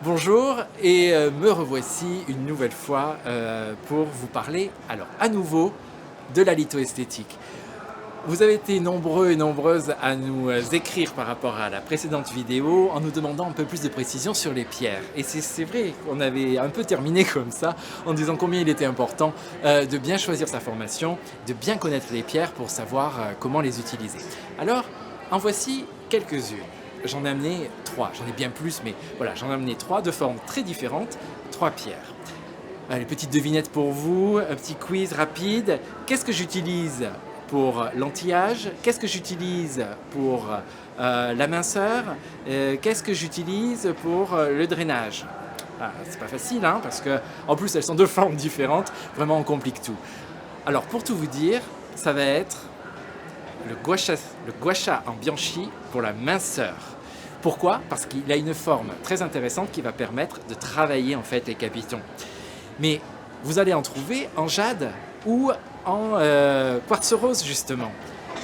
Bonjour et me revoici une nouvelle fois pour vous parler alors à nouveau de la lithoesthétique. Vous avez été nombreux et nombreuses à nous écrire par rapport à la précédente vidéo en nous demandant un peu plus de précision sur les pierres. Et c'est vrai qu'on avait un peu terminé comme ça en disant combien il était important de bien choisir sa formation, de bien connaître les pierres pour savoir comment les utiliser. Alors, en voici quelques-unes. J'en ai amené 3, j'en ai bien plus, mais voilà, j'en ai amené 3 de formes très différentes, 3 pierres. Allez, petite devinette pour vous, un petit quiz rapide. Qu'est-ce que j'utilise pour l'anti-âge? Qu'est-ce que j'utilise pour la minceur? Qu'est-ce que j'utilise pour le drainage? Ah, c'est pas facile, hein, parce que en plus elles sont de formes différentes, vraiment on complique tout. Alors pour tout vous dire, ça va être le gua sha en bianchi pour la minceur. Pourquoi? Parce qu'il a une forme très intéressante qui va permettre de travailler en fait les capitons. Mais vous allez en trouver en jade ou en quartz rose justement.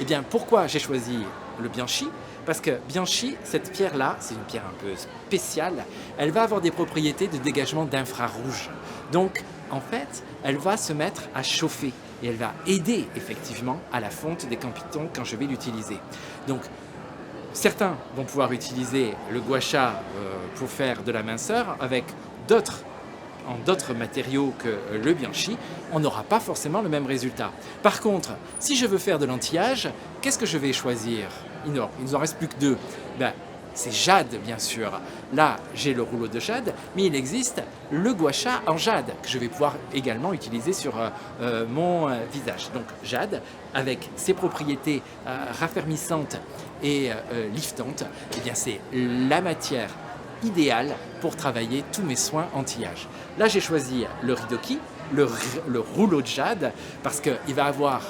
Et bien pourquoi j'ai choisi le bianchi? Parce que bianchi, cette pierre-là, c'est une pierre un peu spéciale, elle va avoir des propriétés de dégagement d'infrarouge. Donc en fait, elle va se mettre à chauffer et elle va aider effectivement à la fonte des capitons quand je vais l'utiliser. Donc certains vont pouvoir utiliser le gua sha pour faire de la minceur avec d'autres matériaux que le bianchi, on n'aura pas forcément le même résultat. Par contre, si je veux faire de l'anti-âge, qu'est-ce que je vais choisir? Il nous en reste plus que 2. Ben, c'est jade, bien sûr. Là, j'ai le rouleau de jade, mais il existe le gua sha en jade, que je vais pouvoir également utiliser sur mon visage. Donc jade, avec ses propriétés raffermissantes et liftantes, eh bien c'est la matière idéal pour travailler tous mes soins anti-âge. Là, j'ai choisi le Ridoki, le rouleau de jade, parce qu'il va avoir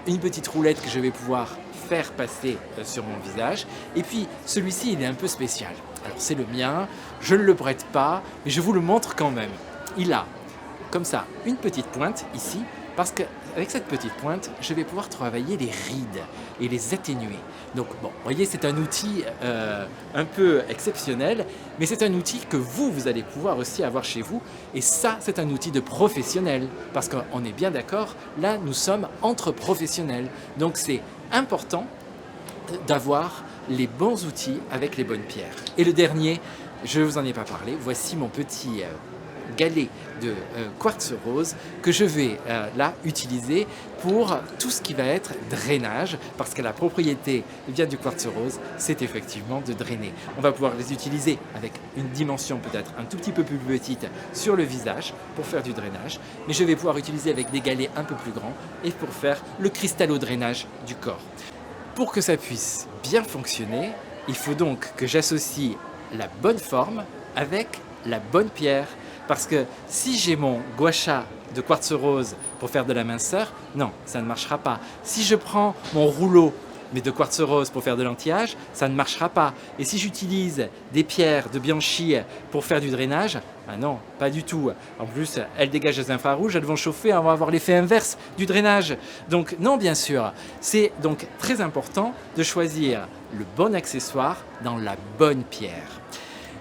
une petite roulette que je vais pouvoir faire passer sur mon visage. Et puis, celui-ci, il est un peu spécial. Alors, c'est le mien, je ne le prête pas, mais je vous le montre quand même. Il a, comme ça, une petite pointe ici, parce qu'avec cette petite pointe, je vais pouvoir travailler les rides et les atténuer. Donc, bon, vous voyez, c'est un outil un peu exceptionnel, mais c'est un outil que vous allez pouvoir aussi avoir chez vous. Et ça, c'est un outil de professionnel, parce qu'on est bien d'accord, là, nous sommes entre professionnels. Donc, c'est important d'avoir les bons outils avec les bonnes pierres. Et le dernier, je ne vous en ai pas parlé, voici mon petit galet de quartz rose que je vais là utiliser pour tout ce qui va être drainage, parce que la propriété du quartz rose, c'est effectivement de drainer. On va pouvoir les utiliser avec une dimension peut-être un tout petit peu plus petite sur le visage pour faire du drainage, mais je vais pouvoir utiliser avec des galets un peu plus grands et pour faire le cristallo-drainage du corps. Pour que ça puisse bien fonctionner, il faut donc que j'associe la bonne forme avec la bonne pierre. Parce que si j'ai mon gua sha de quartz rose pour faire de la minceur, non, ça ne marchera pas. Si je prends mon rouleau mais de quartz rose pour faire de l'anti-âge, ça ne marchera pas. Et si j'utilise des pierres de bianchi pour faire du drainage, ah non, pas du tout. En plus, elles dégagent les infrarouges, elles vont chauffer, on va avoir l'effet inverse du drainage. Donc non, bien sûr. C'est donc très important de choisir le bon accessoire dans la bonne pierre.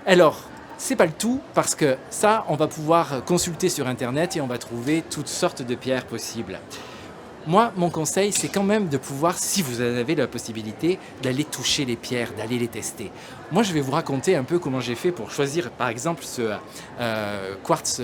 Alors, c'est pas le tout, parce que ça, on va pouvoir consulter sur internet et on va trouver toutes sortes de pierres possibles. Moi, mon conseil, c'est quand même de pouvoir, si vous en avez la possibilité, d'aller toucher les pierres, d'aller les tester. Moi, je vais vous raconter un peu comment j'ai fait pour choisir, par exemple, ce quartz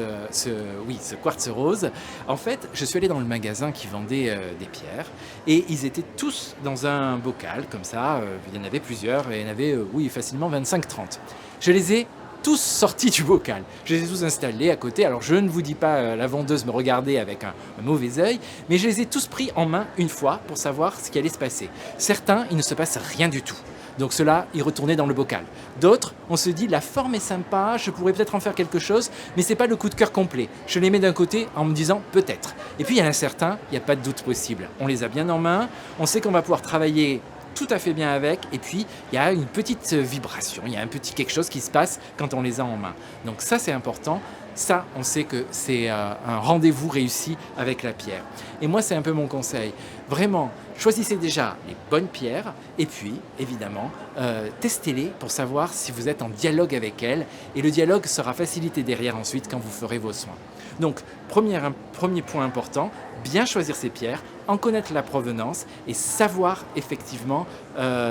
rose. En fait, je suis allé dans le magasin qui vendait des pierres et ils étaient tous dans un bocal, comme ça. Il y en avait plusieurs et il y en avait, facilement 25-30. Je les ai tous sortis du bocal. Je les ai tous installés à côté. Alors je ne vous dis pas la vendeuse me regardait avec un mauvais œil, mais je les ai tous pris en main une fois pour savoir ce qui allait se passer. Certains, il ne se passe rien du tout. Donc ceux-là, ils retournaient dans le bocal. D'autres, on se dit la forme est sympa, je pourrais peut-être en faire quelque chose, mais c'est pas le coup de cœur complet. Je les mets d'un côté en me disant peut-être. Et puis il y en a certains, il n'y a pas de doute possible. On les a bien en main, on sait qu'on va pouvoir travailler tout à fait bien avec, et puis il y a une petite vibration, il y a un petit quelque chose qui se passe quand on les a en main. Donc ça, c'est important. Ça, on sait que c'est un rendez-vous réussi avec la pierre. Et moi, c'est un peu mon conseil. Vraiment, choisissez déjà les bonnes pierres et puis, évidemment, testez-les pour savoir si vous êtes en dialogue avec elles et le dialogue sera facilité derrière ensuite quand vous ferez vos soins. Donc, premier point important, bien choisir ses pierres, en connaître la provenance et savoir effectivement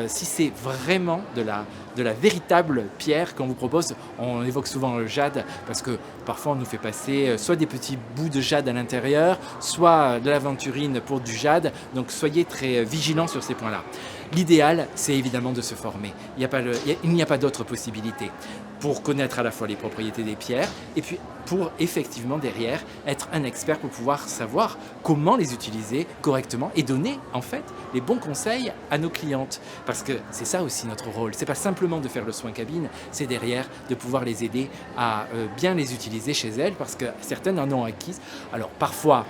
si c'est vraiment de la véritable pierre qu'on vous propose. On évoque souvent le jade parce que parfois on nous fait passer soit des petits bouts de jade à l'intérieur, soit de l'aventurine pour du jade. Donc soyez très vigilants sur ces points-là. L'idéal, c'est évidemment de se former. Il n'y a pas d'autre possibilité pour connaître à la fois les propriétés des pierres et puis pour effectivement derrière être un expert pour pouvoir savoir comment les utiliser correctement et donner en fait les bons conseils à nos clientes. Parce que c'est ça aussi notre rôle. C'est pas simplement de faire le soin cabine, c'est derrière de pouvoir les aider à bien les utiliser chez elles parce que certaines en ont acquis. Alors parfois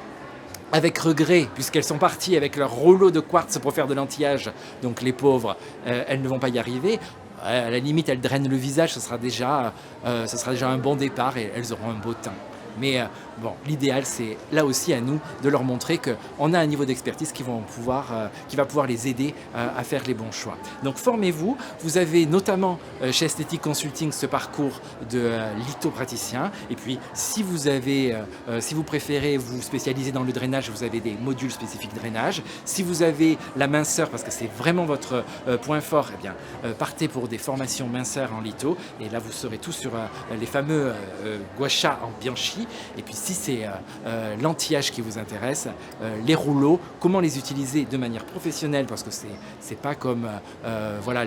avec regret, puisqu'elles sont parties avec leur rouleau de quartz pour faire de l'anti-âge, donc les pauvres, elles ne vont pas y arriver. À la limite, elles drainent le visage, ce sera déjà un bon départ et elles auront un beau teint. Mais bon, l'idéal, c'est là aussi à nous de leur montrer qu'on a un niveau d'expertise qui va pouvoir les aider à faire les bons choix. Donc formez-vous. Vous avez notamment chez Esthétique Consulting ce parcours de lithopraticien. Et puis, si vous préférez vous spécialiser dans le drainage, vous avez des modules spécifiques drainage. Si vous avez la minceur, parce que c'est vraiment votre point fort, eh bien, partez pour des formations minceur en litho. Et là, vous serez tout sur les fameux gua sha en bianchi. Et puis si c'est l'anti-âge qui vous intéresse, les rouleaux, comment les utiliser de manière professionnelle, parce que c'est pas comme voilà,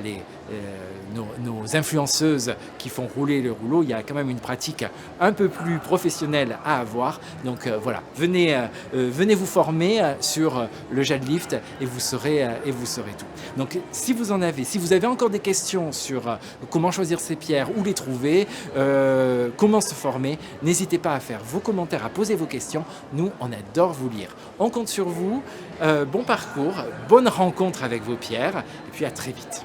nos influenceuses qui font rouler le rouleau, il y a quand même une pratique un peu plus professionnelle à avoir. Donc voilà, venez vous former sur le jade lift et vous saurez tout. Donc si vous avez encore des questions sur comment choisir ces pierres, où les trouver, comment se former, n'hésitez pas à faire vos commentaires, à poser vos questions. Nous, on adore vous lire. On compte sur vous. Bon parcours, bonne rencontre avec vos pierres et puis à très vite.